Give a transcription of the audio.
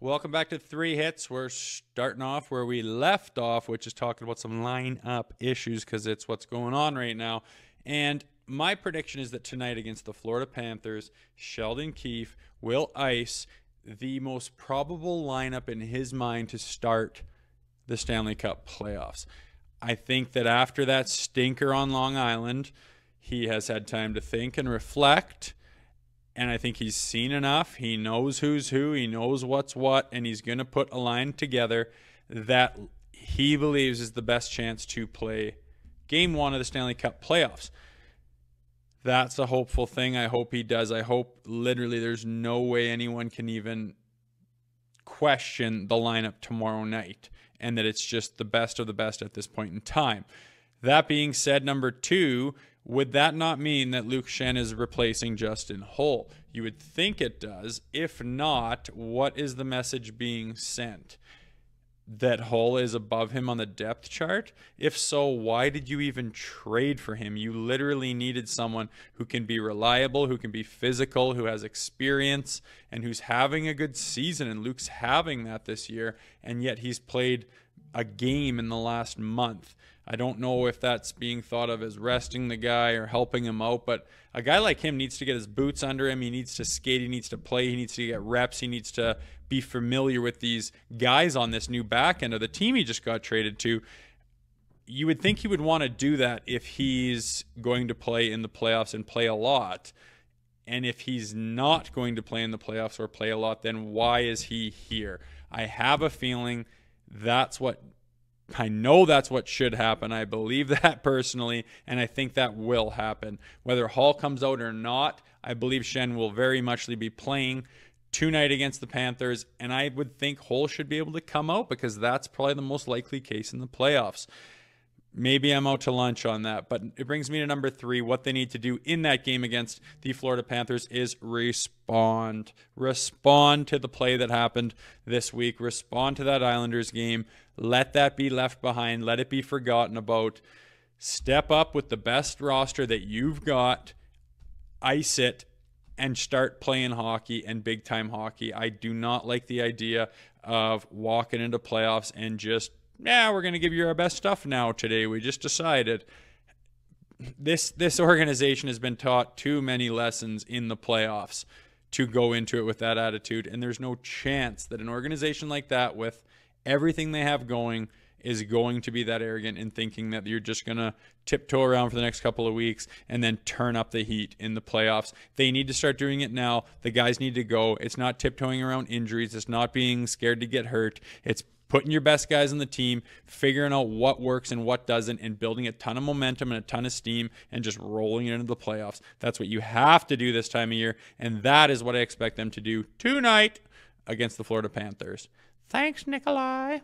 Welcome back to Three Hits. We're starting off where we left off, which is talking about some lineup issues because it's what's going on right now. And my prediction is that tonight against the Florida Panthers, Sheldon Keefe will ice the most probable lineup in his mind to start the Stanley Cup Playoffs. I think that after that stinker on Long Island, he has had time to think and reflect. And I think he's seen enough. He knows who's who. He knows what's what. And he's going to put a line together that he believes is the best chance to play Game 1 of the Stanley Cup Playoffs. That's a hopeful thing. I hope he does. I hope literally there's no way anyone can even question the lineup tomorrow night and that it's just the best of the best at this point in time. That being said, number 2, would that not mean that Luke Schenn is replacing Justin Holl? You would think it does. If not, what is the message being sent? That Holl is above him on the depth chart? If so, why did you even trade for him? You literally needed someone who can be reliable, who can be physical, who has experience, and who's having a good season. And Luke's having that this year, and yet he's played a game in the last month. I don't know if that's being thought of as resting the guy or helping him out, but a guy like him needs to get his boots under him. He needs to skate. He needs to play. He needs to get reps. He needs to be familiar with these guys on this new back end of the team he just got traded to. You would think he would want to do that if he's going to play in the playoffs and play a lot. And if he's not going to play in the playoffs or play a lot, then why is he here? I have a feeling I know that's what should happen. I believe that personally, and I think that will happen. Whether Hall comes out or not, I believe Schenn will very much be playing tonight against the Panthers, and I would think Hall should be able to come out because that's probably the most likely case in the playoffs. Maybe I'm out to lunch on that, but it brings me to number 3. What they need to do in that game against the Florida Panthers is respond. Respond to the play that happened this week. Respond to that Islanders game. Let that be left behind. Let it be forgotten about. Step up with the best roster that you've got. Ice it and start playing hockey and big-time hockey. I do not like the idea of walking into playoffs and just we're going to give you our best stuff now today. We just decided. This organization has been taught too many lessons in the playoffs to go into it with that attitude, and there's no chance that an organization like that, with everything they have going, is going to be that arrogant in thinking that you're just going to tiptoe around for the next couple of weeks and then turn up the heat in the playoffs. They need to start doing it now. The guys need to go. It's not tiptoeing around injuries. It's not being scared to get hurt. It's putting your best guys on the team, figuring out what works and what doesn't, and building a ton of momentum and a ton of steam and just rolling it into the playoffs. That's what you have to do this time of year, and that is what I expect them to do tonight against the Florida Panthers. Thanks, Nikolai.